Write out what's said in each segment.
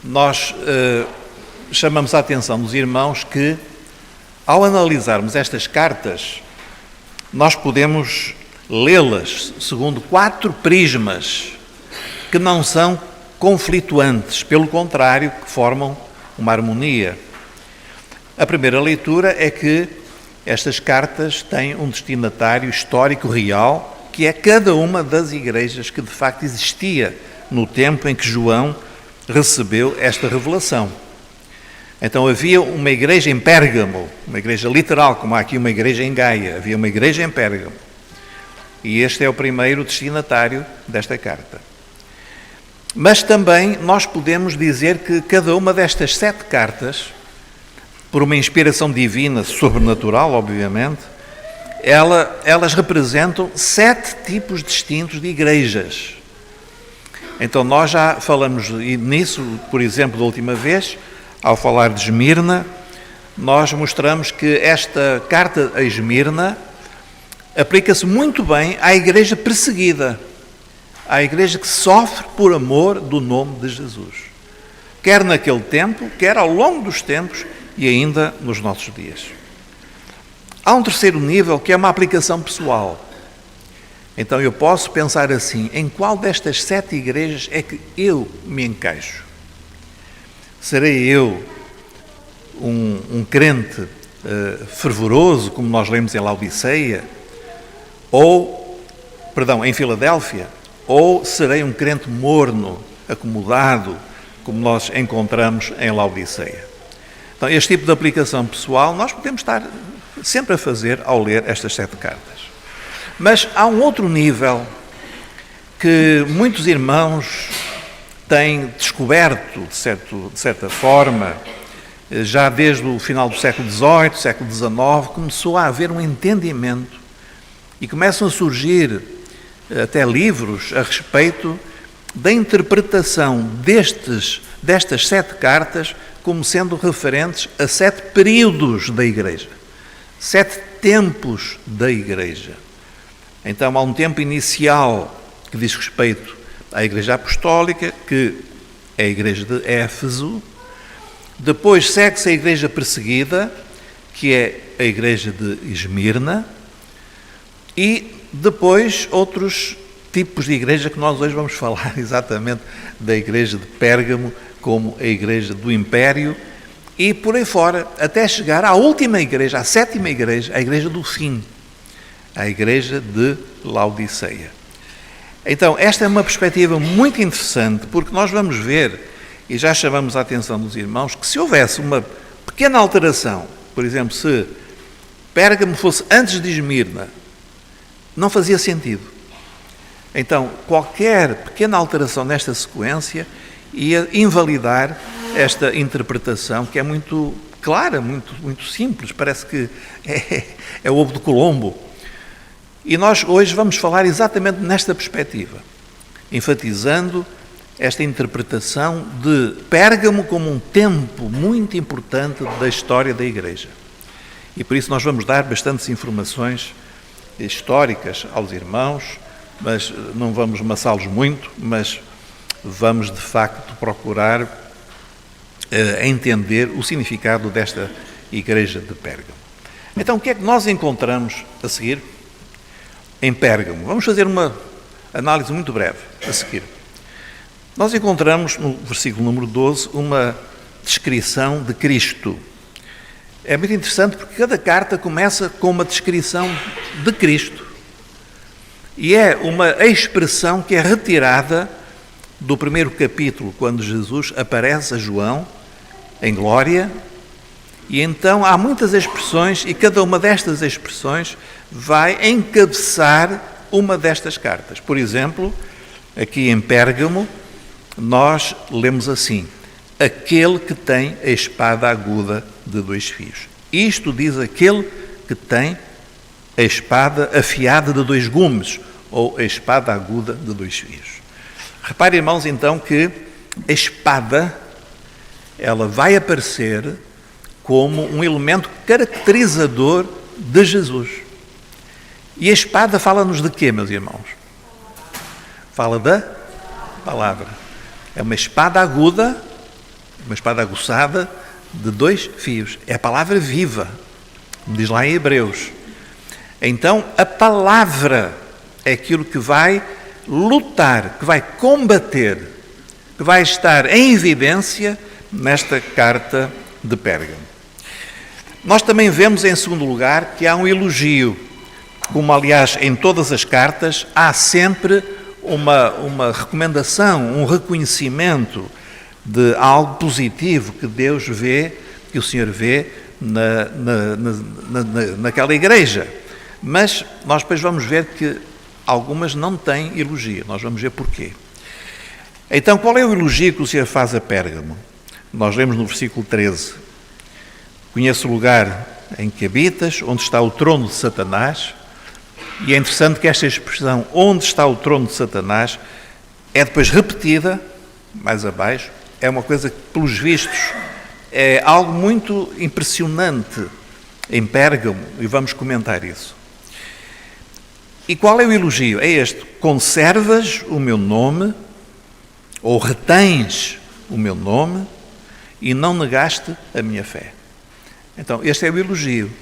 nós chamamos a atenção dos irmãos que, ao analisarmos estas cartas, nós podemos lê-las segundo 4 prismas que não são conflituantes, pelo contrário, que formam uma harmonia. A primeira leitura é que estas cartas têm um destinatário histórico real, que é cada uma das igrejas que de facto existia no tempo em que João recebeu esta revelação. Então havia uma igreja em Pérgamo, uma igreja literal, como há aqui uma igreja em Gaia, havia uma igreja em Pérgamo. E este é o primeiro destinatário desta carta. Mas também nós podemos dizer que cada uma destas 7 cartas, por uma inspiração divina, sobrenatural, obviamente, elas representam 7 tipos distintos de igrejas. Então nós já falamos nisso, por exemplo, da última vez, ao falar de Esmirna, nós mostramos que esta carta a Esmirna aplica-se muito bem à igreja perseguida, à igreja que sofre por amor do nome de Jesus, quer naquele tempo, quer ao longo dos tempos e ainda nos nossos dias. Há um terceiro nível que é uma aplicação pessoal. Então eu posso pensar assim, em qual destas 7 igrejas é que eu me encaixo? Serei eu um crente fervoroso, como nós lemos em Laodiceia, em Filadélfia, ou serei um crente morno, acomodado, como nós encontramos em Laodiceia? Então, este tipo de aplicação pessoal nós podemos estar sempre a fazer ao ler estas 7 cartas. Mas há um outro nível que muitos irmãos têm descoberto, de certa forma, já desde o final do século XVIII, século XIX, começou a haver um entendimento e começam a surgir até livros a respeito da interpretação destas 7 cartas como sendo referentes a 7 períodos da Igreja, 7 tempos da Igreja. Então, há um tempo inicial que diz respeito à Igreja Apostólica, que é a Igreja de Éfeso. Depois segue-se a Igreja perseguida, que é a Igreja de Esmirna. E depois outros tipos de igreja que nós hoje vamos falar exatamente da Igreja de Pérgamo, como a Igreja do Império, e por aí fora, até chegar à última igreja, à 7ª igreja, a Igreja do Fim, a Igreja de Laodiceia. Então, esta é uma perspectiva muito interessante, porque nós vamos ver, e já chamamos a atenção dos irmãos, que se houvesse uma pequena alteração, por exemplo, se Pérgamo fosse antes de Esmirna, não fazia sentido. Então, qualquer pequena alteração nesta sequência ia invalidar esta interpretação, que é muito clara, muito simples, parece que é o ovo de Colombo. E nós hoje vamos falar exatamente nesta perspectiva, enfatizando esta interpretação de Pérgamo como um tempo muito importante da história da Igreja. E por isso nós vamos dar bastantes informações históricas aos irmãos, mas não vamos amassá-los muito, mas vamos de facto procurar entender o significado desta Igreja de Pérgamo. Então, o que é que nós encontramos a seguir em Pérgamo? Vamos fazer uma análise muito breve a seguir. Nós encontramos no versículo número 12 uma descrição de Cristo. É muito interessante porque cada carta começa com uma descrição de Cristo. E é uma expressão que é retirada do primeiro capítulo, quando Jesus aparece a João em glória. E então há muitas expressões e cada uma destas expressões vai encabeçar uma destas cartas. Por exemplo, aqui em Pérgamo, nós lemos assim: aquele que tem a espada aguda de 2 fios. Isto diz aquele que tem a espada afiada de 2 gumes, ou a espada aguda de 2 fios. Repare, irmãos, então, que a espada, ela vai aparecer como um elemento caracterizador de Jesus. E a espada fala-nos de quê, meus irmãos? Fala da palavra. É uma espada aguda uma espada aguçada de 2 fios. É a palavra viva, como diz lá em Hebreus. Então, a palavra é aquilo que vai lutar, que vai combater, que vai estar em evidência nesta carta de Pérgamo. Nós também vemos, em segundo lugar, que há um elogio. Como, aliás, em todas as cartas, há sempre uma recomendação, um reconhecimento de algo positivo que Deus vê, que o Senhor vê naquela igreja. Mas nós depois vamos ver que algumas não têm elogio. Nós vamos ver porquê. Então, qual é o elogio que o Senhor faz a Pérgamo? Nós lemos no versículo 13. Conheço o lugar em que habitas, onde está o trono de Satanás. E é interessante que esta expressão, onde está o trono de Satanás, é depois repetida, mais abaixo. É uma coisa que, pelos vistos, é algo muito impressionante em Pérgamo, e vamos comentar isso. E qual é o elogio? É este: conservas o meu nome, ou retens o meu nome, e não negaste a minha fé. Então, este é o elogio.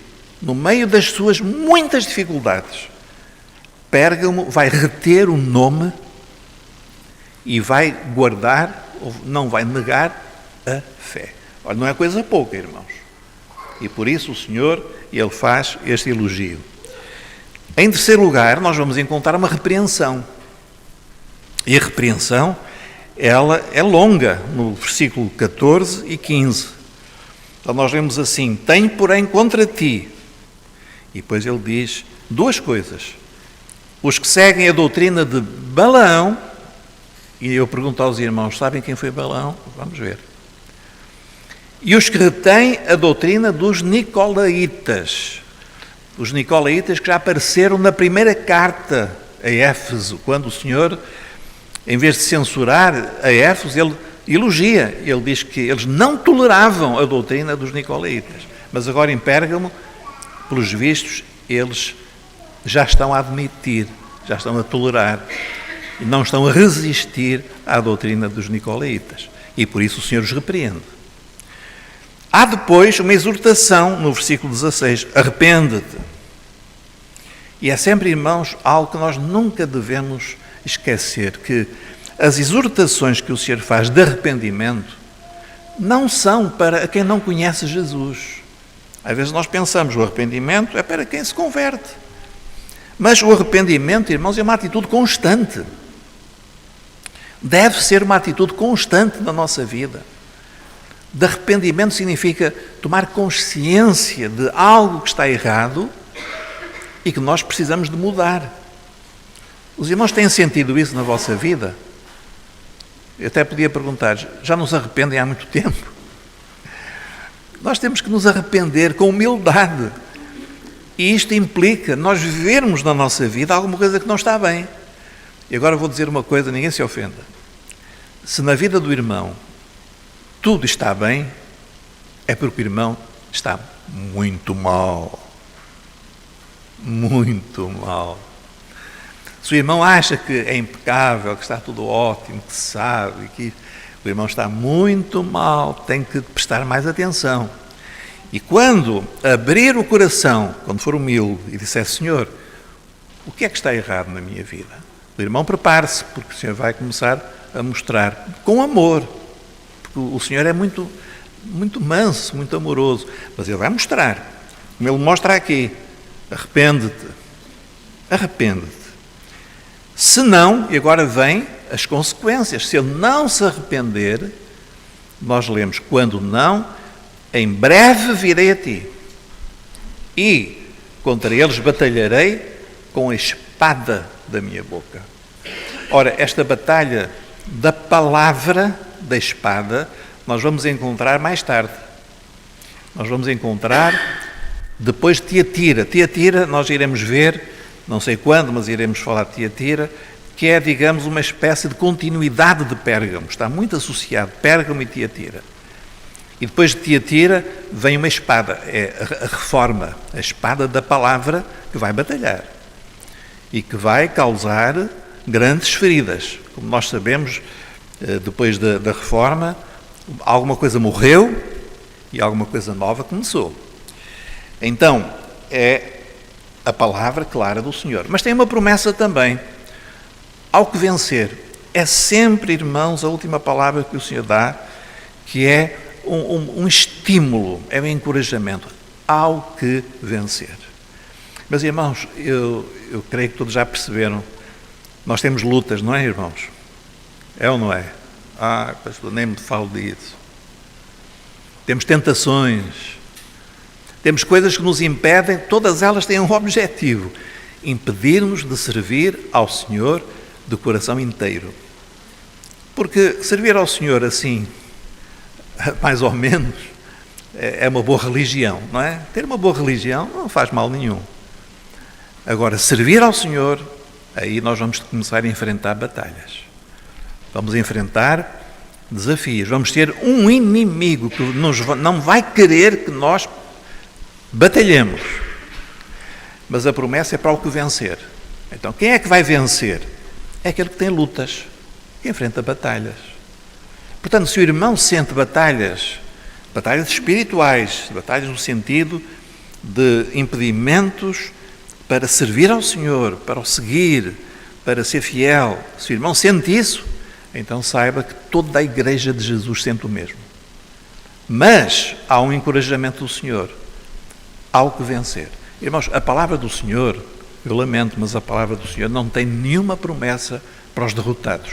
No meio das suas muitas dificuldades, Pérgamo vai reter o nome e vai guardar, ou não vai negar a fé. Olha, não é coisa pouca, irmãos. E por isso o Senhor, Ele faz este elogio. Em terceiro lugar, nós vamos encontrar uma repreensão. E a repreensão, ela é longa, no versículo 14 e 15. Então nós lemos assim: tenho, porém, contra ti. E depois ele diz 2 coisas. Os que seguem a doutrina de Balaão, e eu pergunto aos irmãos, sabem quem foi Balaão? Vamos ver. E os que retêm a doutrina dos Nicolaítas. Os Nicolaítas que já apareceram na primeira carta a Éfeso, quando o Senhor, em vez de censurar a Éfeso, ele elogia. Ele diz que eles não toleravam a doutrina dos Nicolaítas. Mas agora em Pérgamo, pelos vistos, eles já estão a admitir, já estão a tolerar e não estão a resistir à doutrina dos Nicolaítas. E por isso o Senhor os repreende. Há depois uma exortação no versículo 16: arrepende-te. E é sempre, irmãos, algo que nós nunca devemos esquecer, que as exortações que o Senhor faz de arrependimento não são para quem não conhece Jesus. Às vezes nós pensamos que o arrependimento é para quem se converte. Mas o arrependimento, irmãos, é uma atitude constante. Deve ser uma atitude constante na nossa vida. De arrependimento significa tomar consciência de algo que está errado e que nós precisamos de mudar. Os irmãos têm sentido isso na vossa vida? Eu até podia perguntar, já nos arrependem há muito tempo? Nós temos que nos arrepender com humildade. E isto implica nós vivermos na nossa vida alguma coisa que não está bem. E agora vou dizer uma coisa, ninguém se ofenda. Se na vida do irmão tudo está bem, é porque o irmão está muito mal. Muito mal. Se o irmão acha que é impecável, que está tudo ótimo, que sabe, que o irmão está muito mal, tem que prestar mais atenção. E quando abrir o coração, quando for humilde e disser: Senhor, o que é que está errado na minha vida? O irmão prepare-se, porque o Senhor vai começar a mostrar com amor. Porque o Senhor é muito, muito manso, muito amoroso. Mas Ele vai mostrar, como Ele mostra aqui: arrepende-te, arrepende-te. Se não, e agora vem as consequências, se ele não se arrepender, nós lemos: quando não, em breve virei a ti, e contra eles batalharei com a espada da minha boca. Ora, esta batalha da palavra, da espada, nós vamos encontrar mais tarde. Nós vamos encontrar depois de Tiatira. Tiatira, nós iremos ver, não sei quando, mas iremos falar de Tiatira, que é, digamos, uma espécie de continuidade de Pérgamo. Está muito associado, Pérgamo e Tiatira. E depois de Tiatira vem uma espada, é a reforma, a espada da palavra que vai batalhar e que vai causar grandes feridas. Como nós sabemos, depois da reforma, Alguma coisa morreu e alguma coisa nova começou. Então, é a palavra clara do Senhor. Mas tem uma promessa também. Ao que vencer, é sempre, irmãos, a última palavra que o Senhor dá, que é um estímulo, é um encorajamento. Ao que vencer. Meus irmãos, eu creio que todos já perceberam, nós temos lutas, não é, irmãos? É ou não é? Pastor, nem me falo disso. Temos tentações, temos coisas que nos impedem, todas elas têm um objetivo: impedir-nos de servir ao Senhor de coração inteiro. Porque servir ao Senhor assim, mais ou menos, é uma boa religião, não é? Ter uma boa religião não faz mal nenhum. Agora, servir ao Senhor, aí nós vamos começar a enfrentar batalhas. Vamos enfrentar desafios. Vamos ter um inimigo que não vai querer que nós batalhemos. Mas a promessa é para o que vencer. Então, quem é que vai vencer? É aquele que tem lutas, que enfrenta batalhas. Portanto, se o irmão sente batalhas espirituais, batalhas no sentido de impedimentos para servir ao Senhor, para o seguir, para ser fiel, se o irmão sente isso, então saiba que toda a Igreja de Jesus sente o mesmo. Mas há um encorajamento do Senhor, ao que vencer. Irmãos, a palavra do Senhor, eu lamento, mas a palavra do Senhor não tem nenhuma promessa para os derrotados.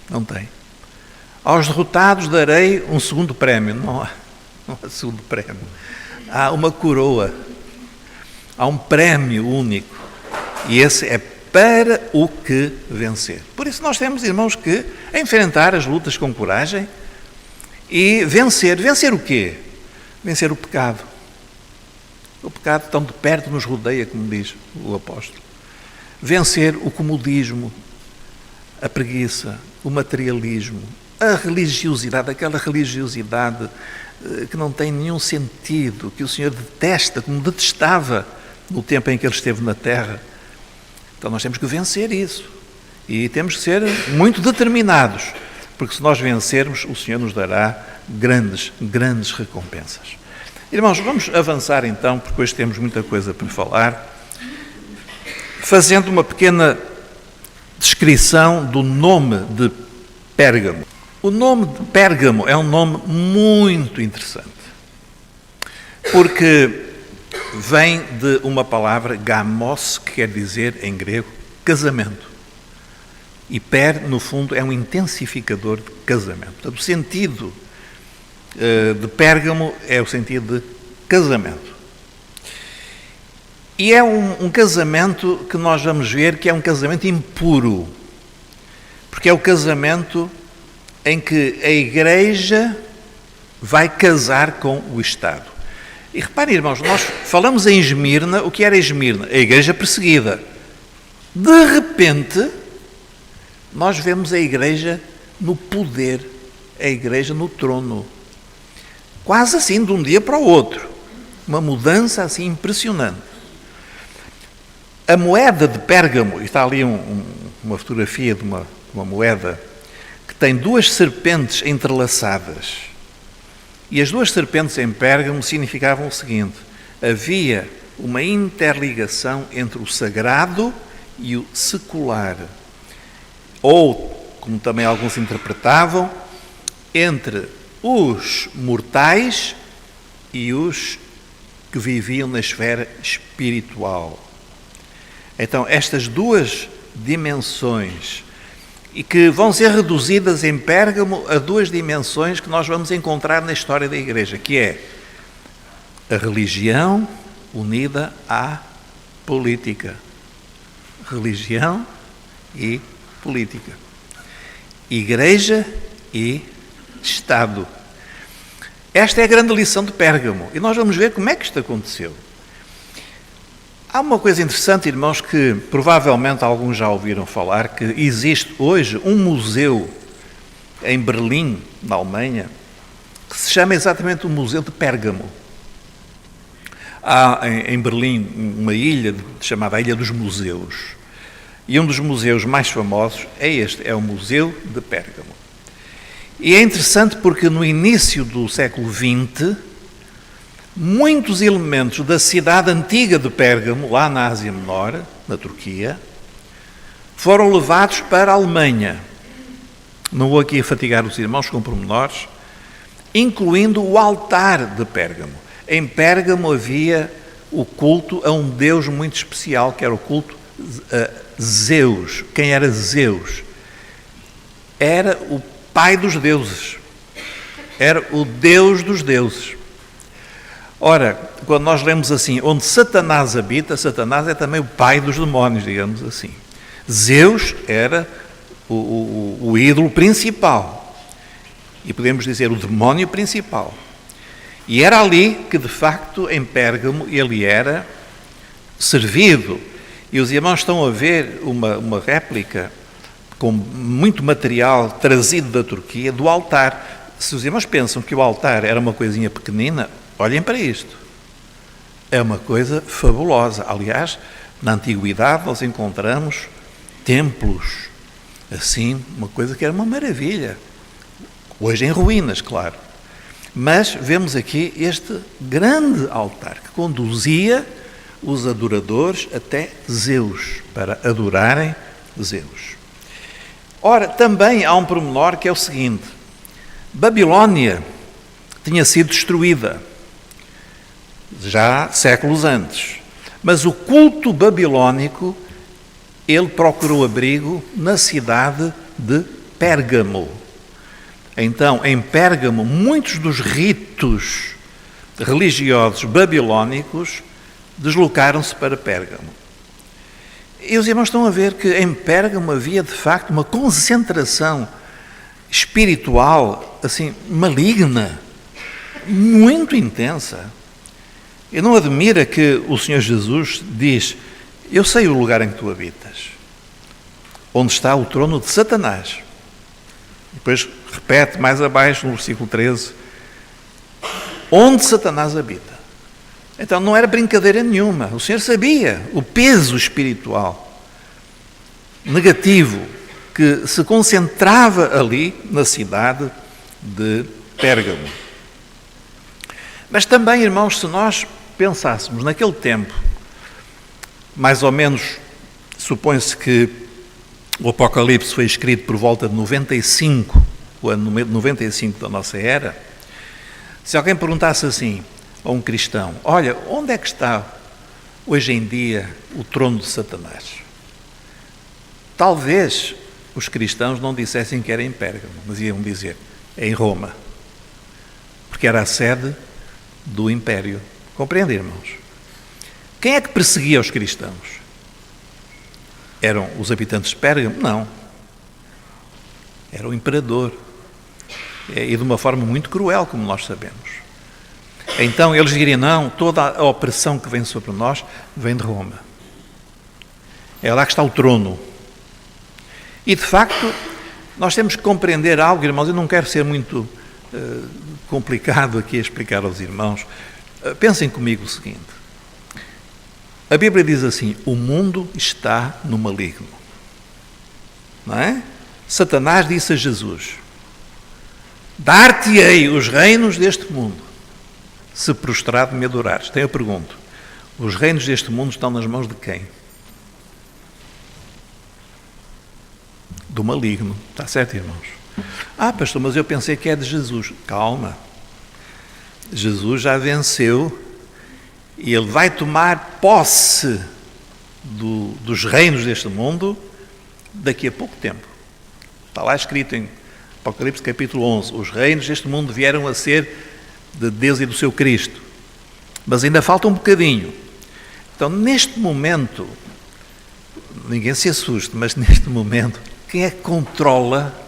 Não tem. Aos derrotados darei um segundo prémio. Não há segundo prémio. Há uma coroa. Há um prémio único. E esse é para o que vencer. Por isso nós temos, irmãos, que enfrentar as lutas com coragem e vencer. Vencer o quê? Vencer o pecado. O pecado tão de perto nos rodeia, como diz o apóstolo. Vencer o comodismo, a preguiça, o materialismo, a religiosidade, aquela religiosidade que não tem nenhum sentido, que o Senhor detesta, como detestava no tempo em que Ele esteve na terra. Então nós temos que vencer isso. E temos que ser muito determinados, porque se nós vencermos, o Senhor nos dará grandes recompensas. Irmãos, vamos avançar então, porque hoje temos muita coisa para falar, fazendo uma pequena descrição do nome de Pérgamo. O nome de Pérgamo é um nome muito interessante, porque vem de uma palavra gamos, que quer dizer em grego casamento. E per, no fundo, é um intensificador de casamento. Portanto, o sentido de Pérgamo é o sentido de casamento. E é um casamento que nós vamos ver que é um casamento impuro, porque é o casamento em que a Igreja vai casar com o Estado. E reparem, irmãos, nós falamos em Esmirna. O que era Esmirna? A igreja perseguida. De repente, nós vemos a igreja no poder, a igreja no trono. Quase assim, de um dia para o outro. Uma mudança assim impressionante. A moeda de Pérgamo, está ali uma fotografia de uma moeda, que tem duas serpentes entrelaçadas. E as duas serpentes em Pérgamo significavam o seguinte: havia uma interligação entre o sagrado e o secular. Ou, como também alguns interpretavam, entre os mortais e os que viviam na esfera espiritual. Então, estas duas dimensões, e que vão ser reduzidas em Pérgamo a duas dimensões que nós vamos encontrar na história da Igreja, que é a religião unida à política. Religião e política. Igreja e Estado. Esta é a grande lição de Pérgamo. E nós vamos ver como é que isto aconteceu. Há uma coisa interessante, irmãos, que provavelmente alguns já ouviram falar, que existe hoje um museu em Berlim, na Alemanha, que se chama exatamente o Museu de Pérgamo. Há em Berlim uma ilha chamada Ilha dos Museus. E um dos museus mais famosos é este, é o Museu de Pérgamo. E é interessante porque no início do século XX, muitos elementos da cidade antiga de Pérgamo, lá na Ásia Menor, na Turquia, foram levados para a Alemanha. Não vou aqui fatigar os irmãos com pormenores, incluindo o altar de Pérgamo. Em Pérgamo havia o culto a um deus muito especial, que era o culto a Zeus. Quem era Zeus? Era o pai dos deuses. Era o deus dos deuses. Ora, quando nós lemos assim, onde Satanás habita, Satanás é também o pai dos demónios, digamos assim. Zeus era o ídolo principal. E podemos dizer o demónio principal. E era ali que, de facto, em Pérgamo, ele era servido. E os irmãos estão a ver uma réplica com muito material trazido da Turquia do altar. Se os irmãos pensam que o altar era uma coisinha pequenina, olhem para isto. É uma coisa fabulosa. Aliás, na Antiguidade nós encontramos templos assim, uma coisa que era uma maravilha. Hoje em ruínas, claro. Mas vemos aqui este grande altar que conduzia os adoradores até Zeus, para adorarem Zeus. Ora, também há um pormenor que é o seguinte: Babilónia tinha sido destruída já séculos antes, mas o culto babilónico, ele procurou abrigo na cidade de Pérgamo. Então, em Pérgamo, muitos dos ritos religiosos babilónicos deslocaram-se para Pérgamo. E os irmãos estão a ver que em Pérgamo havia, de facto, uma concentração espiritual, assim, maligna, muito intensa. E não admira que o Senhor Jesus diz: eu sei o lugar em que tu habitas, onde está o trono de Satanás. Depois repete mais abaixo, no versículo 13, onde Satanás habita. Então não era brincadeira nenhuma. O Senhor sabia o peso espiritual negativo que se concentrava ali na cidade de Pérgamo. Mas também, irmãos, se nós pensássemos naquele tempo, mais ou menos, supõe-se que o Apocalipse foi escrito por volta de 95, o ano 95 da nossa era. Se alguém perguntasse assim a um cristão: olha, onde é que está hoje em dia o trono de Satanás? Talvez os cristãos não dissessem que era em Pérgamo, mas iam dizer: é em Roma, porque era a sede do império. Compreende, irmãos? Quem é que perseguia os cristãos? Eram os habitantes de Pérgamo? Não. Era o imperador. E de uma forma muito cruel, como nós sabemos. Então eles diriam: não, toda a opressão que vem sobre nós vem de Roma. É lá que está o trono. E de facto, nós temos que compreender algo, irmãos. Eu não quero ser muito complicado aqui a explicar aos irmãos. Pensem comigo o seguinte: a Bíblia diz assim: o mundo está no maligno. Não é? Satanás disse a Jesus: dar-te-ei os reinos deste mundo, se prostrado me adorares. Então eu pergunto: os reinos deste mundo estão nas mãos de quem? Do maligno. Está certo, irmãos? Ah, pastor, mas eu pensei que é de Jesus. Calma. Jesus já venceu e ele vai tomar posse dos reinos deste mundo daqui a pouco tempo. Está lá escrito em Apocalipse capítulo 11, os reinos deste mundo vieram a ser de Deus e do seu Cristo. Mas ainda falta um bocadinho. Então, neste momento, ninguém se assuste, mas neste momento, quem é que controla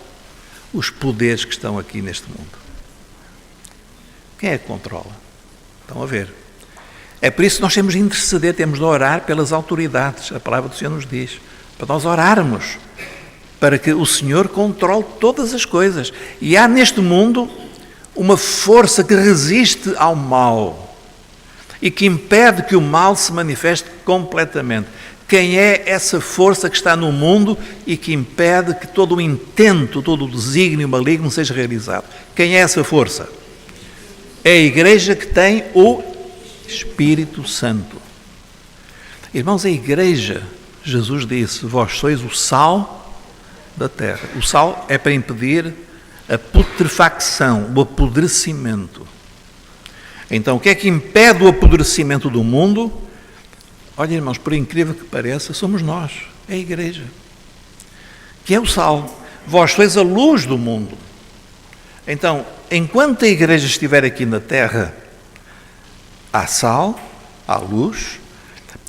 os poderes que estão aqui neste mundo? Quem é que controla? Estão a ver? É por isso que nós temos de interceder, temos de orar pelas autoridades. A palavra do Senhor nos diz, para nós orarmos, para que o Senhor controle todas as coisas. E há neste mundo uma força que resiste ao mal e que impede que o mal se manifeste completamente. Quem é essa força que está no mundo e que impede que todo o intento, todo o desígnio maligno seja realizado? Quem é essa força? É a Igreja que tem o Espírito Santo. Irmãos, a Igreja, Jesus disse, vós sois o sal da terra. O sal é para impedir a putrefacção, o apodrecimento. Então, o que é que impede o apodrecimento do mundo? Olha, irmãos, por incrível que pareça, somos nós, é a Igreja, que é o sal. Vós sois a luz do mundo. Então, enquanto a Igreja estiver aqui na terra, há sal, há luz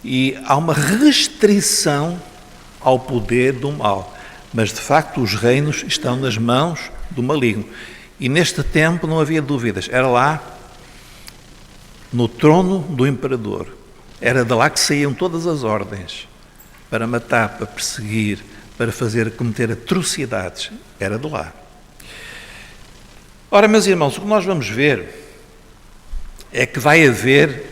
e há uma restrição ao poder do mal. Mas, de facto, os reinos estão nas mãos do maligno. E neste tempo não havia dúvidas, era lá no trono do imperador. Era de lá que saíam todas as ordens para matar, para perseguir, para cometer atrocidades. Era de lá. Ora, meus irmãos, o que nós vamos ver é que vai haver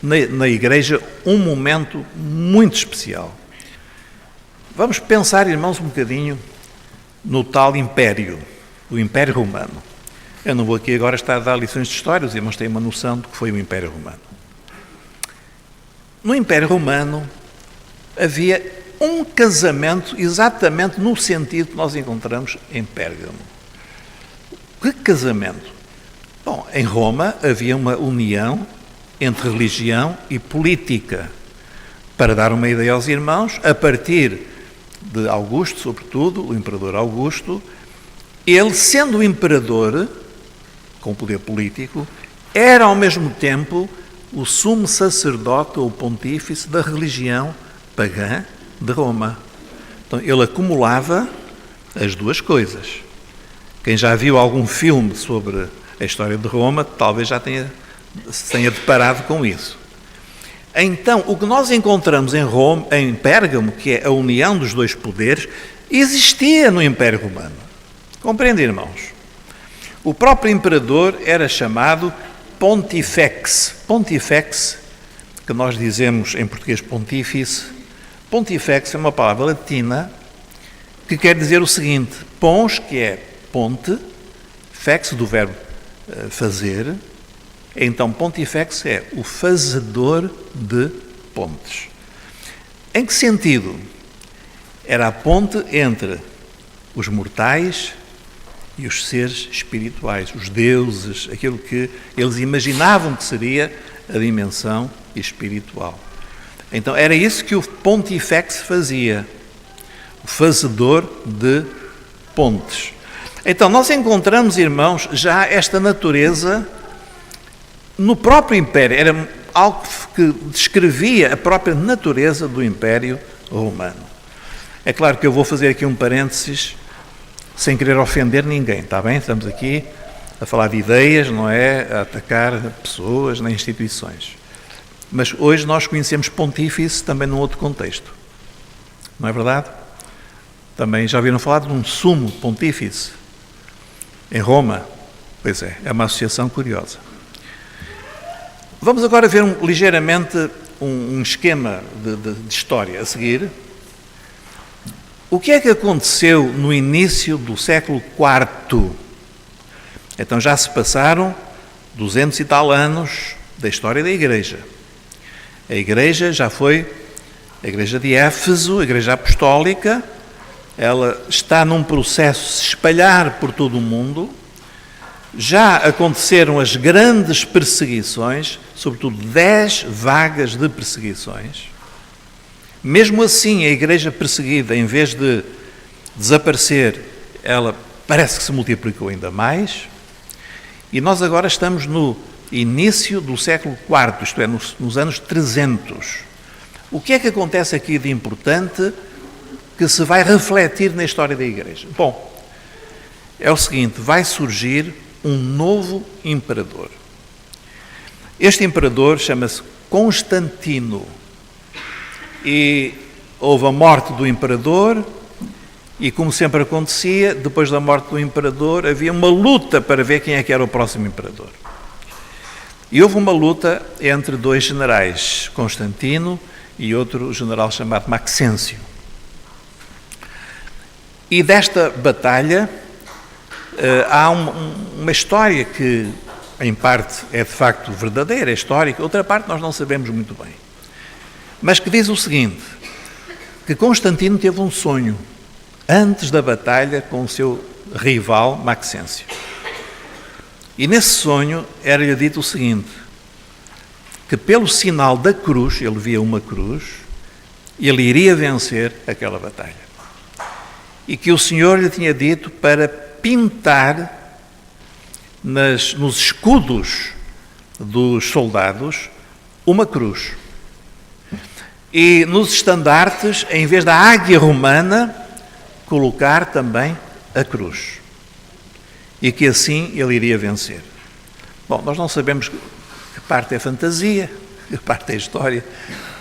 na Igreja um momento muito especial. Vamos pensar, irmãos, um bocadinho no tal império, o Império Romano. Eu não vou aqui agora estar a dar lições de história, os irmãos têm uma noção do que foi o Império Romano. No Império Romano havia um casamento exatamente no sentido que nós encontramos em Pérgamo. Que casamento? Bom, em Roma havia uma união entre religião e política. Para dar uma ideia aos irmãos, a partir de Augusto, sobretudo, o imperador Augusto, ele, sendo o imperador, com poder político, era ao mesmo tempo o sumo sacerdote ou pontífice da religião pagã de Roma. Então, ele acumulava as duas coisas. Quem já viu algum filme sobre a história de Roma, talvez já se tenha deparado com isso. Então, o que nós encontramos em Pérgamo, que é a união dos dois poderes, existia no Império Romano. Compreende, irmãos? O próprio imperador era chamado Pontifex. Pontifex, que nós dizemos em português pontífice, Pontifex é uma palavra latina que quer dizer o seguinte: pons, que é ponte, fex do verbo fazer, então Pontifex é o fazedor de pontes. Em que sentido? Era a ponte entre os mortais e os seres espirituais, os deuses, aquilo que eles imaginavam que seria a dimensão espiritual. Então era isso que o Pontifex fazia, o fazedor de pontes. Então nós encontramos, irmãos, já esta natureza no próprio Império. Era algo que descrevia a própria natureza do Império Romano. É claro que eu vou fazer aqui um parênteses, sem querer ofender ninguém, está bem? Estamos aqui a falar de ideias, não é a atacar pessoas nem instituições. Mas hoje nós conhecemos pontífice também num outro contexto. Não é verdade? Também já ouviram falar de um sumo pontífice em Roma? Pois é uma associação curiosa. Vamos agora ver ligeiramente um esquema de história a seguir. O que é que aconteceu no início do século IV? Então já se passaram 200 e tal anos da história da Igreja. A Igreja já foi a Igreja de Éfeso, a Igreja Apostólica. Ela está num processo de se espalhar por todo o mundo. Já aconteceram as grandes perseguições, sobretudo 10 vagas de perseguições. Mesmo assim, a Igreja perseguida, em vez de desaparecer, ela parece que se multiplicou ainda mais. E nós agora estamos no início do século IV, isto é, nos anos 300. O que é que acontece aqui de importante que se vai refletir na história da Igreja? Bom, é o seguinte: vai surgir um novo imperador. Este imperador chama-se Constantino. E houve a morte do imperador e, como sempre acontecia, depois da morte do imperador havia uma luta para ver quem é que era o próximo imperador. E houve uma luta entre dois generais, Constantino e outro general chamado Maxêncio. E desta batalha há uma história que, em parte, é de facto verdadeira, é histórica, outra parte nós não sabemos muito bem. Mas que diz o seguinte, que Constantino teve um sonho antes da batalha com o seu rival Maxêncio. E nesse sonho era-lhe dito o seguinte, que pelo sinal da cruz, ele via uma cruz, ele iria vencer aquela batalha. E que o Senhor lhe tinha dito para pintar nos escudos dos soldados uma cruz. E nos estandartes, em vez da águia romana, colocar também a cruz. E que assim ele iria vencer. Bom, nós não sabemos que parte é fantasia, que parte é história.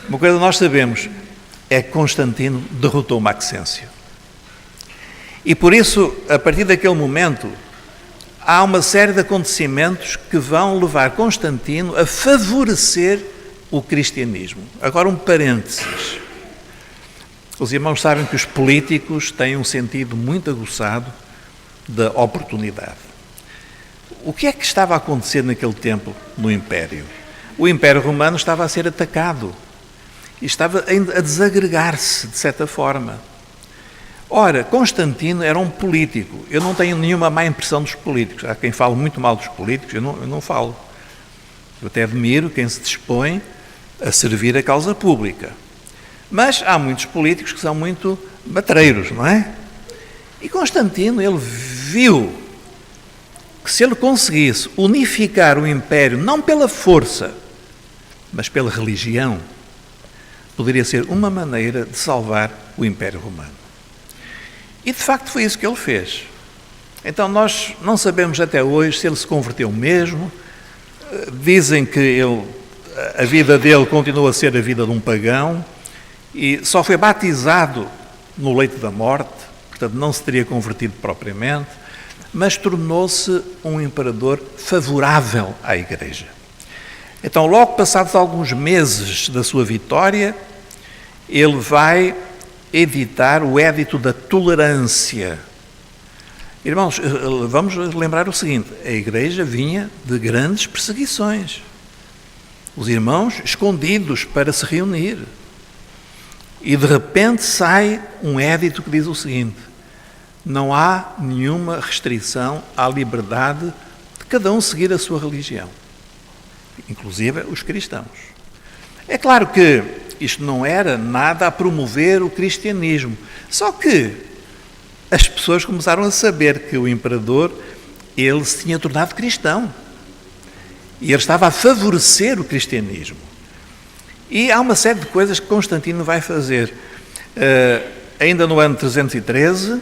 Uma coisa que nós sabemos é que Constantino derrotou Maxêncio. E por isso, a partir daquele momento, há uma série de acontecimentos que vão levar Constantino a favorecer o cristianismo. Agora um parênteses. Os irmãos sabem que os políticos têm um sentido muito aguçado da oportunidade. O que é que estava a acontecer naquele tempo no Império? O Império Romano estava a ser atacado e estava a desagregar-se, de certa forma. Ora, Constantino era um político. Eu não tenho nenhuma má impressão dos políticos. Há quem fale muito mal dos políticos, eu não falo. Eu até admiro quem se dispõe a servir a causa pública. Mas há muitos políticos que são muito matreiros, não é? E Constantino, ele viu que se ele conseguisse unificar o Império, não pela força, mas pela religião, poderia ser uma maneira de salvar o Império Romano. E de facto foi isso que ele fez. Então nós não sabemos até hoje se ele se converteu mesmo. Dizem que a vida dele continua a ser a vida de um pagão e só foi batizado no leito da morte, portanto não se teria convertido propriamente, mas tornou-se um imperador favorável à Igreja. Então, logo passados alguns meses da sua vitória, ele vai editar o Édito da Tolerância. Irmãos, vamos lembrar o seguinte, a Igreja vinha de grandes perseguições. Os irmãos escondidos para se reunir. E de repente sai um édito que diz o seguinte, não há nenhuma restrição à liberdade de cada um seguir a sua religião, inclusive os cristãos. É claro que isto não era nada a promover o cristianismo, só que as pessoas começaram a saber que o imperador, ele se tinha tornado cristão e ele estava a favorecer o cristianismo. E há uma série de coisas que Constantino vai fazer. Ainda no ano 313,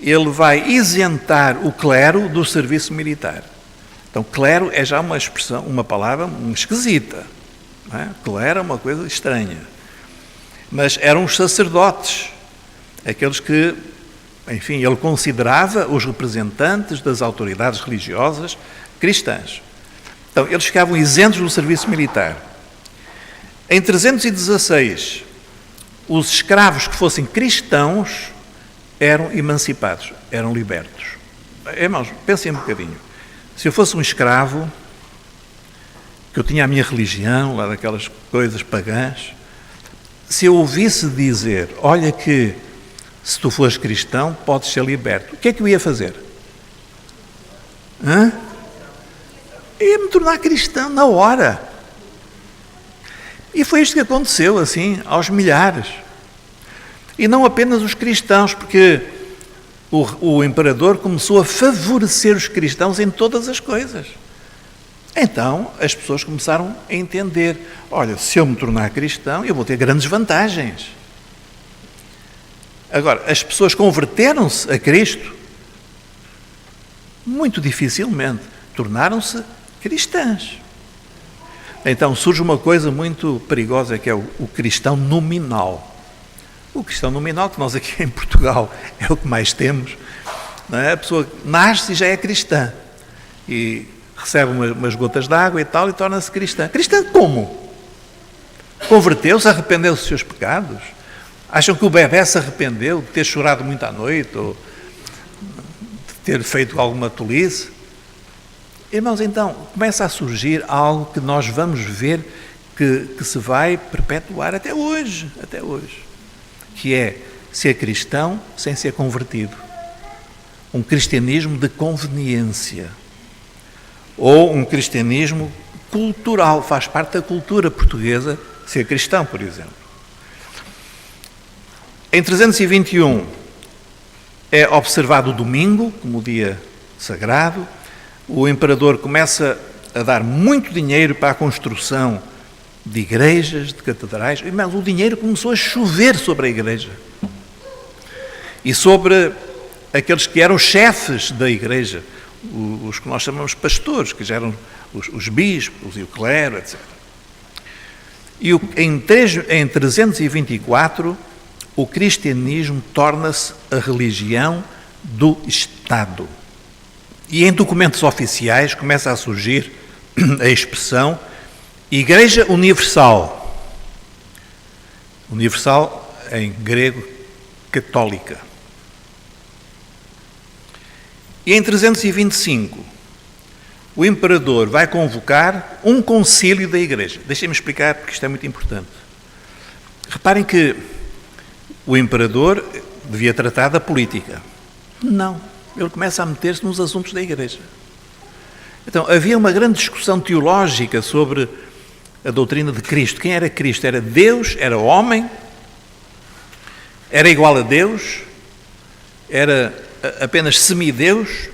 ele vai isentar o clero do serviço militar. Então, clero é já uma expressão, uma palavra esquisita. Não é? Clero é uma coisa estranha. Mas eram os sacerdotes, aqueles que, enfim, ele considerava os representantes das autoridades religiosas cristãs. Então, eles ficavam isentos do serviço militar. Em 316, os escravos que fossem cristãos eram emancipados, eram libertos. Irmãos, pensem um bocadinho. Se eu fosse um escravo, que eu tinha a minha religião, lá daquelas coisas pagãs, se eu ouvisse dizer, olha que se tu fores cristão, podes ser liberto, o que é que eu ia fazer? Ia me tornar cristão na hora. E foi isto que aconteceu, assim, aos milhares. E não apenas os cristãos, porque o imperador começou a favorecer os cristãos em todas as coisas. Então, as pessoas começaram a entender, olha, se eu me tornar cristão, eu vou ter grandes vantagens. Agora, as pessoas converteram-se a Cristo? Muito dificilmente. Tornaram-se cristãs. Então surge uma coisa muito perigosa que é o cristão nominal. O cristão nominal, que nós aqui em Portugal é o que mais temos, não é? A pessoa nasce e já é cristã. E recebe umas gotas de água e tal e torna-se cristã. Cristã como? Converteu-se, arrependeu-se dos seus pecados? Acham que o bebé se arrependeu de ter chorado muito à noite ou de ter feito alguma tolice? Irmãos, então, começa a surgir algo que nós vamos ver que se vai perpetuar até hoje, que é ser cristão sem ser convertido. Um cristianismo de conveniência. Ou um cristianismo cultural, faz parte da cultura portuguesa ser cristão, por exemplo. Em 321 é observado o domingo como dia sagrado. O imperador começa a dar muito dinheiro para a construção de igrejas, de catedrais, mas o dinheiro começou a chover sobre a igreja e sobre aqueles que eram chefes da igreja, os que nós chamamos pastores, que já eram os bispos e o clero, etc. E em 324, o cristianismo torna-se a religião do Estado. E em documentos oficiais começa a surgir a expressão Igreja Universal. Universal em grego, católica. E em 325, o imperador vai convocar um concílio da Igreja. Deixem-me explicar, porque isto é muito importante. Reparem que o imperador devia tratar da política. Não. Ele começa a meter-se nos assuntos da Igreja. Então, havia uma grande discussão teológica sobre a doutrina de Cristo. Quem era Cristo? Era Deus? Era homem? Era igual a Deus? Era apenas semideus?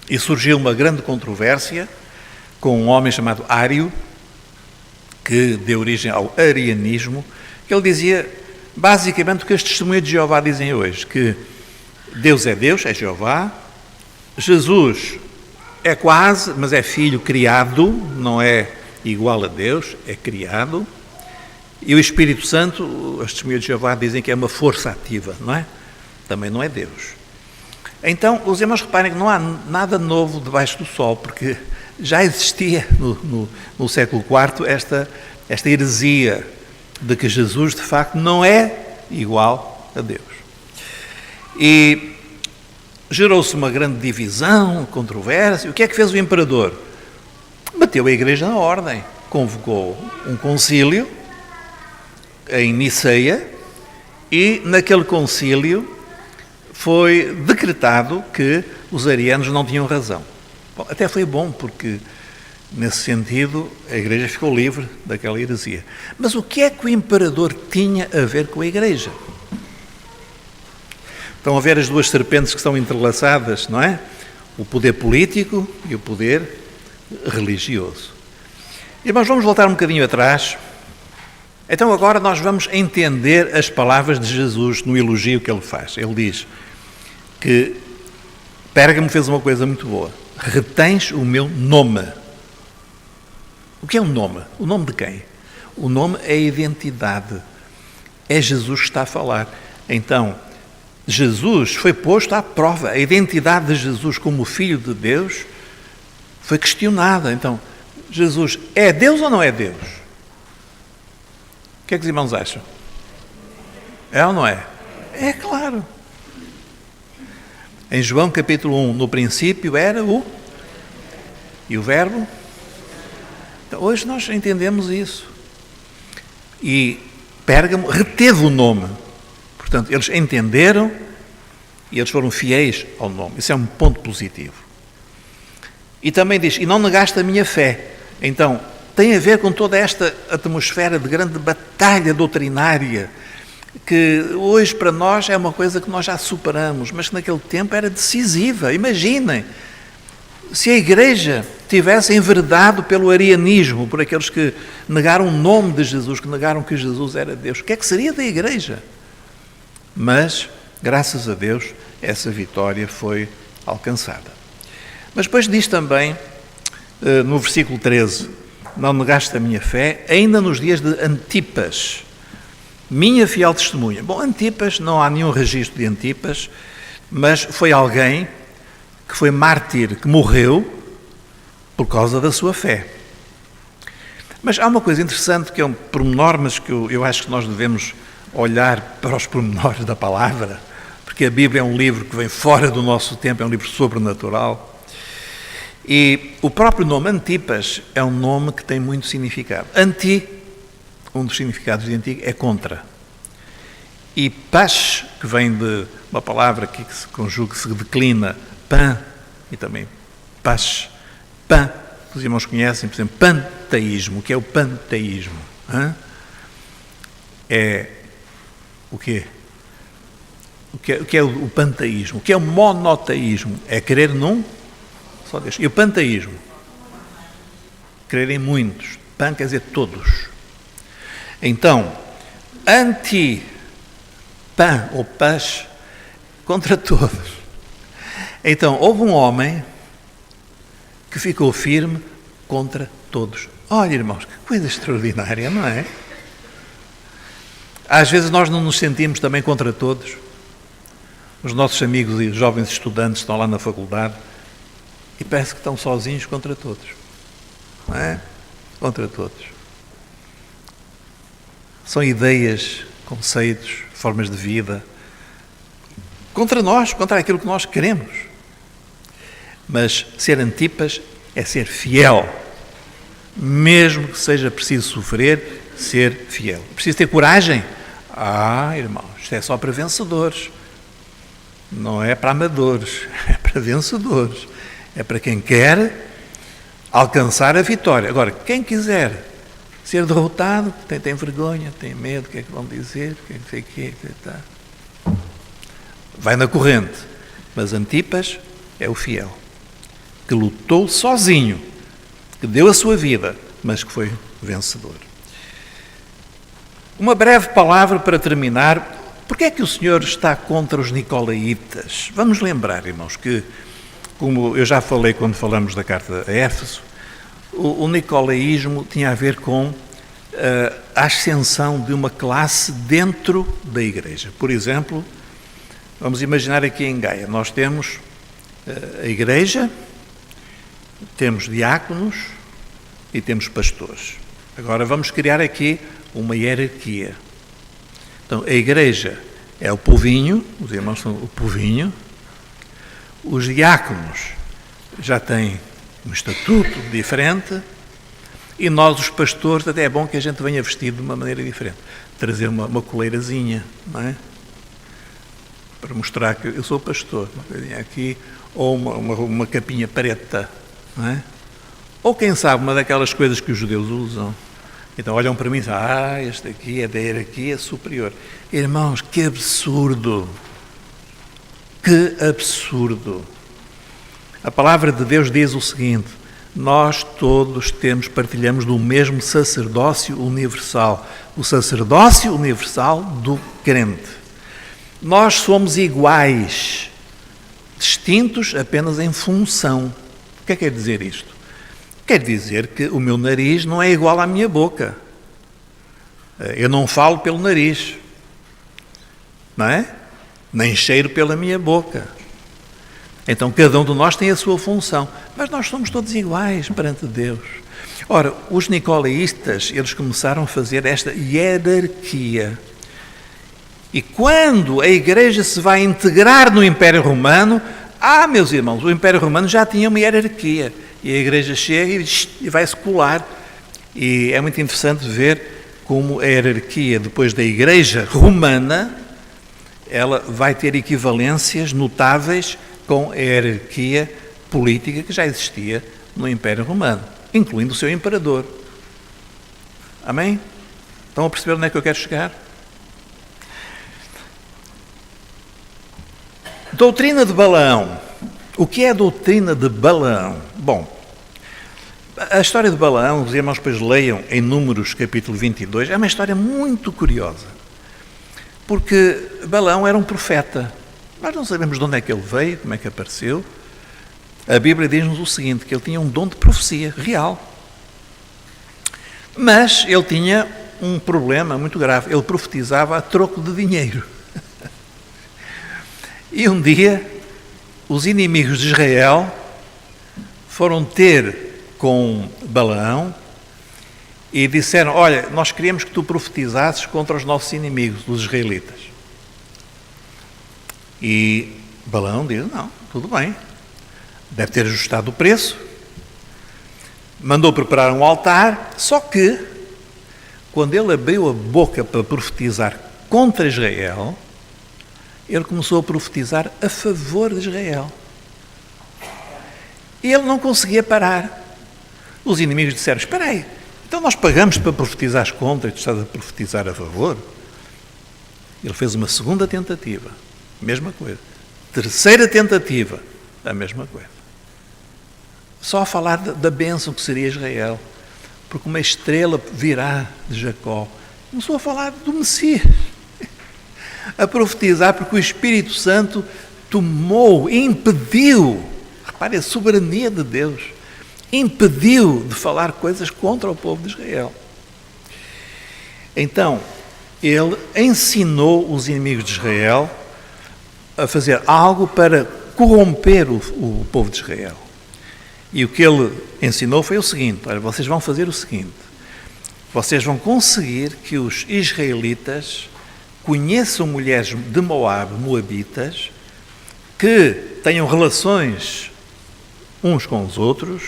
E surgiu uma grande controvérsia com um homem chamado Ário, que deu origem ao arianismo, que ele dizia basicamente o que as testemunhas de Jeová dizem hoje, que Deus, é Jeová, Jesus é quase, mas é filho criado, não é igual a Deus, é criado, e o Espírito Santo, as testemunhas de Jeová dizem que é uma força ativa, não é? Também não é Deus. Então, os irmãos reparem que não há nada novo debaixo do sol, porque já existia no século IV esta heresia de que Jesus, de facto, não é igual a Deus. E gerou-se uma grande divisão, controvérsia. O que é que fez o imperador? Bateu a igreja na ordem, convocou um concílio em Niceia e naquele concílio foi decretado que os arianos não tinham razão. Bom, até foi bom, porque nesse sentido a igreja ficou livre daquela heresia. Mas o que é que o imperador tinha a ver com a igreja? Estão a ver as duas serpentes que estão entrelaçadas, não é? O poder político e o poder religioso. Irmãos, vamos voltar um bocadinho atrás. Então agora nós vamos entender as palavras de Jesus no elogio que ele faz. Ele diz que Pérgamo fez uma coisa muito boa. Retens o meu nome. O que é um nome? O nome de quem? O nome é a identidade. É Jesus que está a falar. Então, Jesus foi posto à prova. A identidade de Jesus como Filho de Deus foi questionada. Então, Jesus é Deus ou não é Deus? O que é que os irmãos acham? É ou não é? É claro. Em João capítulo 1, no princípio era o... E o verbo? Então, hoje nós entendemos isso. E Pérgamo reteve o nome. Portanto, eles entenderam e eles foram fiéis ao nome. Isso é um ponto positivo. E também diz, e não negaste a minha fé. Então, tem a ver com toda esta atmosfera de grande batalha doutrinária, que hoje para nós é uma coisa que nós já superamos, mas que naquele tempo era decisiva. Imaginem, se a Igreja tivesse enveredado pelo arianismo, por aqueles que negaram o nome de Jesus, que negaram que Jesus era Deus, o que é que seria da Igreja? Mas, graças a Deus, essa vitória foi alcançada. Mas depois diz também, no versículo 13, não negaste a minha fé, ainda nos dias de Antipas, minha fiel testemunha. Bom, Antipas, não há nenhum registro de Antipas, mas foi alguém que foi mártir, que morreu por causa da sua fé. Mas há uma coisa interessante que é um pormenor, mas que eu acho que nós devemos olhar para os pormenores da palavra, porque a Bíblia é um livro que vem fora do nosso tempo, é um livro sobrenatural. E o próprio nome Antipas é um nome que tem muito significado. Anti, um dos significados de antigo, é contra. E pas, que vem de uma palavra que se conjuga, que se declina, pan, e também pas, pan, que os irmãos conhecem, por exemplo, panteísmo. O que é o panteísmo? É o quê? O que é o panteísmo? O que é o monoteísmo? É crer num só Deus. E o panteísmo? Crer em muitos. Pan quer dizer todos. Então, anti-pan ou pas, contra todos. Então, houve um homem que ficou firme contra todos. Olha, irmãos, que coisa extraordinária, não é? Às vezes nós não nos sentimos também contra todos. Os nossos amigos e jovens estudantes estão lá na faculdade e parece que estão sozinhos contra todos. Não é? Contra todos. São ideias, conceitos, formas de vida, contra nós, contra aquilo que nós queremos. Mas ser Antipas é ser fiel. Mesmo que seja preciso sofrer, ser fiel. Preciso ter coragem? Irmãos, isto é só para vencedores. Não é para amadores, é para vencedores. É para quem quer alcançar a vitória. Agora, quem quiser ser derrotado, tem vergonha, tem medo, o que é que vão dizer, o que é que sei o quê, vai na corrente. Mas Antipas é o fiel, que lutou sozinho, que deu a sua vida, mas que foi vencedor. Uma breve palavra para terminar. Porquê é que o Senhor está contra os nicolaítas? Vamos lembrar, irmãos, que, como eu já falei quando falamos da carta a Éfeso, o nicolaísmo tinha a ver com a ascensão de uma classe dentro da igreja. Por exemplo, vamos imaginar aqui em Gaia, nós temos a igreja, temos diáconos e temos pastores. Agora vamos criar aqui uma hierarquia. Então, a igreja é o povinho, os irmãos são o povinho, os diáconos já têm um estatuto diferente e nós, os pastores, até é bom que a gente venha vestido de uma maneira diferente. Trazer uma coleirazinha, não é? Para mostrar que eu sou pastor, uma coisinha aqui, ou uma capinha preta, não é? Ou quem sabe, uma daquelas coisas que os judeus usam. Então olham para mim e dizem, este aqui é da hierarquia superior. Irmãos, que absurdo! Que absurdo! A palavra de Deus diz o seguinte, nós todos partilhamos do mesmo sacerdócio universal, o sacerdócio universal do crente. Nós somos iguais, distintos apenas em função. O que é que quer dizer isto? Quer dizer que o meu nariz não é igual à minha boca. Eu não falo pelo nariz, não é? Nem cheiro pela minha boca. Então, cada um de nós tem a sua função, mas nós somos todos iguais perante Deus. Ora, os nicolaístas, eles começaram a fazer esta hierarquia. E quando a igreja se vai integrar no Império Romano, meus irmãos, o Império Romano já tinha uma hierarquia. E a igreja chega e vai-se colar. E é muito interessante ver como a hierarquia, depois da igreja romana, ela vai ter equivalências notáveis com a hierarquia política que já existia no Império Romano, incluindo o seu imperador. Amém? Estão a perceber onde é que eu quero chegar? Doutrina de Balaão. O que é a doutrina de Balaão? Bom, a história de Balaão, os irmãos depois leiam em Números capítulo 22, é uma história muito curiosa, porque Balaão era um profeta. Nós não sabemos de onde é que ele veio, como é que apareceu. A Bíblia diz-nos o seguinte, que ele tinha um dom de profecia real. Mas ele tinha um problema muito grave, ele profetizava a troco de dinheiro. E um dia, os inimigos de Israel foram ter com Balaão e disseram: olha, nós queríamos que tu profetizasses contra os nossos inimigos, os israelitas. E Balaão diz: não, tudo bem, deve ter ajustado o preço, mandou preparar um altar, só que, quando ele abriu a boca para profetizar contra Israel, ele começou a profetizar a favor de Israel. E ele não conseguia parar. Os inimigos disseram: espera aí, então nós pagamos para profetizares contra e tu estás a profetizar a favor? Ele fez uma segunda tentativa, mesma coisa. Terceira tentativa, a mesma coisa. Só a falar da bênção que seria Israel, porque uma estrela virá de Jacó. Começou a falar do Messias, a profetizar, porque o Espírito Santo tomou, impediu, repare a soberania de Deus, impediu de falar coisas contra o povo de Israel. Então, ele ensinou os inimigos de Israel a fazer algo para corromper o povo de Israel. E o que ele ensinou foi o seguinte: olha, vocês vão fazer o seguinte, vocês vão conseguir que os israelitas conheçam mulheres de Moabe, moabitas, que tenham relações uns com os outros,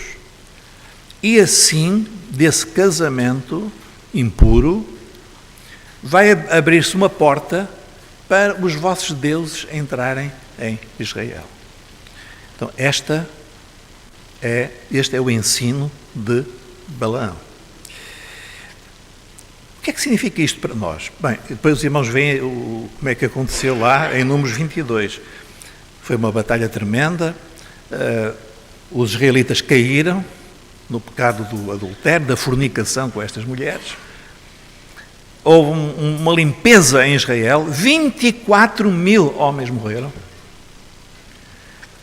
e assim, desse casamento impuro, vai abrir-se uma porta para os vossos deuses entrarem em Israel. Então, este é o ensino de Balaão. O que é que significa isto para nós? Bem, depois os irmãos veem como é que aconteceu lá em Números 22. Foi uma batalha tremenda, os israelitas caíram no pecado do adultério, da fornicação com estas mulheres. Houve uma limpeza em Israel, 24 mil homens morreram,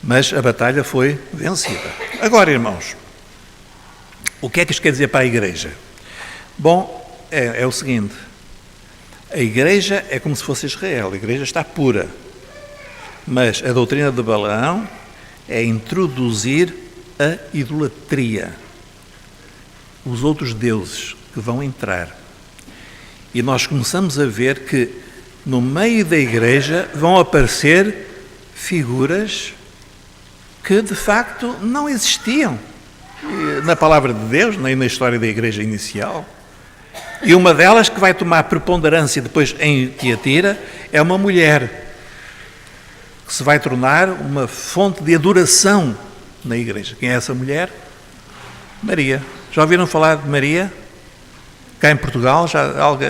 mas a batalha foi vencida. Agora, irmãos, o que é que isto quer dizer para a Igreja? Bom, é o seguinte: a Igreja é como se fosse Israel, a Igreja está pura, mas a doutrina de Balaão é introduzir a idolatria, os outros deuses que vão entrar. E nós começamos a ver que no meio da Igreja vão aparecer figuras que de facto não existiam na palavra de Deus, nem na história da Igreja inicial. E uma delas, que vai tomar preponderância depois em Tiatira, é uma mulher que se vai tornar uma fonte de adoração na Igreja. Quem é essa mulher? Maria. Já ouviram falar de Maria? Cá em Portugal,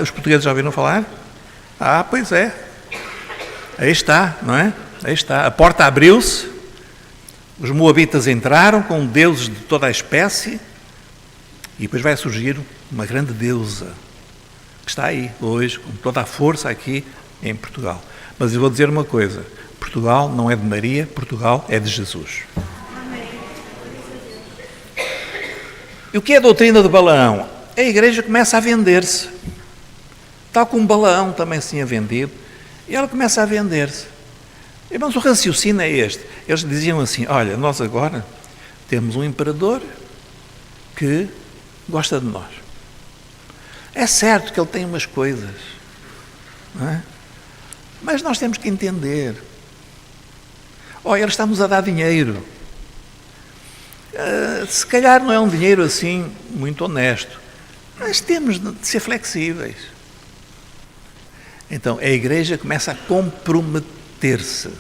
os portugueses já ouviram falar? Ah, pois é. Aí está, não é? Aí está. A porta abriu-se, os moabitas entraram com deuses de toda a espécie, e depois vai surgir uma grande deusa, que está aí hoje, com toda a força aqui em Portugal. Mas eu vou dizer uma coisa: Portugal não é de Maria, Portugal é de Jesus. E o que é a doutrina de Balaão? A Igreja começa a vender-se, tal como Balaão também se tinha vendido, e ela começa a vender-se. Irmãos, o raciocínio é este. Eles diziam assim: olha, nós agora temos um imperador que gosta de nós. É certo que ele tem umas coisas, não é? Mas nós temos que entender. Olha, ele está-nos a dar dinheiro. Se calhar não é um dinheiro assim muito honesto, mas temos de ser flexíveis. Então a Igreja começa a comprometer-se.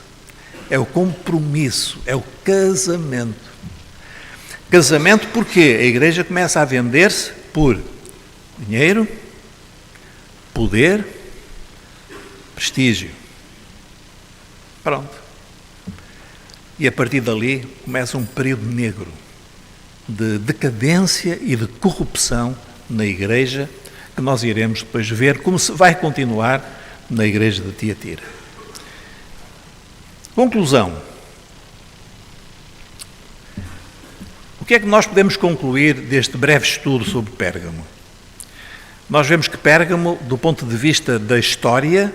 É o compromisso, é o casamento. Casamento porque a Igreja começa a vender-se por dinheiro, poder, prestígio. Pronto. E a partir dali começa um período negro de decadência e de corrupção na Igreja, que nós iremos depois ver como se vai continuar na Igreja de Tiatira. Conclusão. O que é que nós podemos concluir deste breve estudo sobre Pérgamo? Nós vemos que Pérgamo, do ponto de vista da história,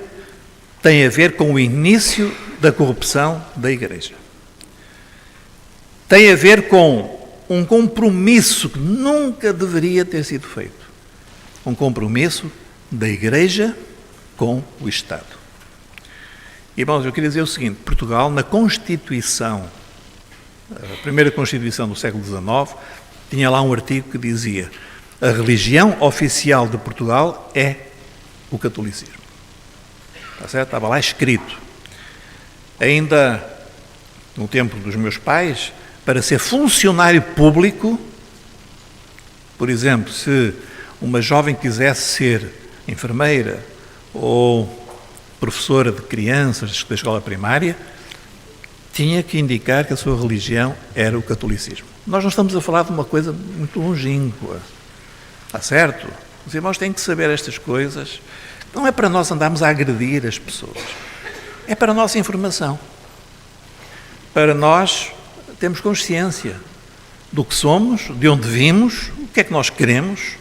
tem a ver com o início da corrupção da Igreja. Tem a ver com um compromisso que nunca deveria ter sido feito. um compromisso da Igreja com o Estado. Irmãos, eu queria dizer o seguinte: Portugal, na Constituição, a primeira Constituição do século XIX, tinha lá um artigo que dizia: a religião oficial de Portugal é o catolicismo. Está certo? Estava lá escrito. Ainda no tempo dos meus pais, para ser funcionário público, por exemplo, se uma jovem quisesse ser enfermeira ou professora de crianças da escola primária, tinha que indicar que a sua religião era o catolicismo. Nós não estamos a falar de uma coisa muito longínqua. Está certo? Os irmãos têm que saber estas coisas. Não é para nós andarmos a agredir as pessoas. É para a nossa informação. Para nós termos consciência do que somos, de onde vimos, o que é que nós queremos,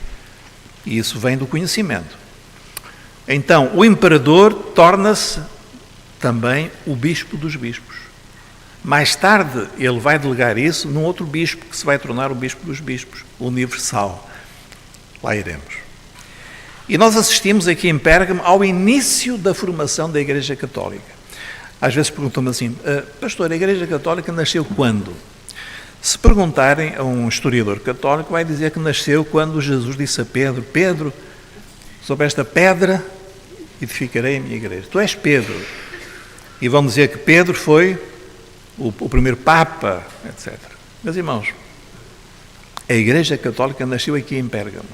e isso vem do conhecimento. Então, o imperador torna-se também o bispo dos bispos. Mais tarde, ele vai delegar isso num outro bispo, que se vai tornar o bispo dos bispos, universal. Lá iremos. E nós assistimos aqui em Pérgamo ao início da formação da Igreja Católica. Às vezes perguntam-me assim: pastor, a Igreja Católica nasceu quando? Se perguntarem a um historiador católico, vai dizer que nasceu quando Jesus disse a Pedro: Pedro, sobre esta pedra edificarei a minha igreja. Tu és Pedro. E vão dizer que Pedro foi o primeiro Papa, etc. Meus irmãos, a Igreja Católica nasceu aqui em Pérgamo.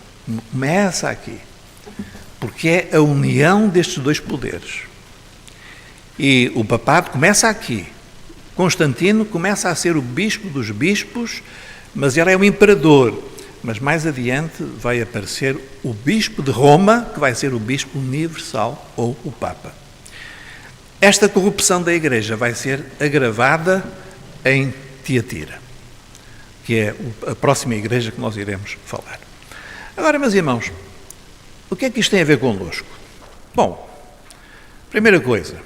Começa aqui. Porque é a união destes dois poderes. E o papado começa aqui. Constantino começa a ser o bispo dos bispos, mas ele é o imperador. Mas mais adiante vai aparecer o bispo de Roma, que vai ser o bispo universal, ou o Papa. Esta corrupção da Igreja vai ser agravada em Tiatira, que é a próxima igreja que nós iremos falar. Agora, meus irmãos, o que é que isto tem a ver connosco? Bom, primeira coisa,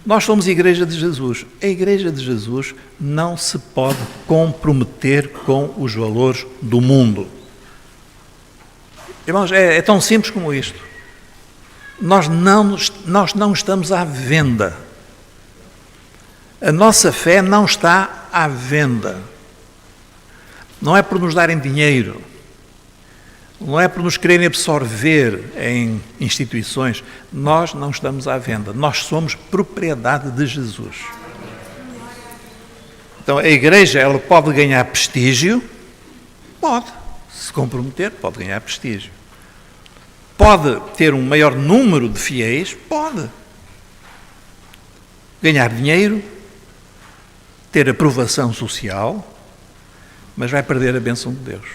nós somos a Igreja de Jesus. A Igreja de Jesus não se pode comprometer com os valores do mundo. Irmãos, é tão simples como isto. Nós não estamos à venda. A nossa fé não está à venda. Não é por nos darem dinheiro. Não é por nos quererem absorver em instituições. Nós não estamos à venda. Nós somos propriedade de Jesus. Então, a Igreja, ela pode ganhar prestígio? Pode. Se comprometer, pode ganhar prestígio. Pode ter um maior número de fiéis? Pode. Ganhar dinheiro? Ter aprovação social? Mas vai perder a bênção de Deus.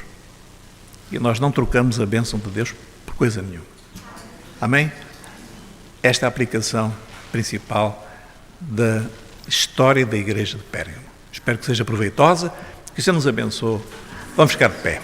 E nós não trocamos a bênção de Deus por coisa nenhuma. Amém? Esta é a aplicação principal da história da Igreja de Pérgamo. Espero que seja proveitosa, que o Senhor nos abençoe. Vamos ficar de pé.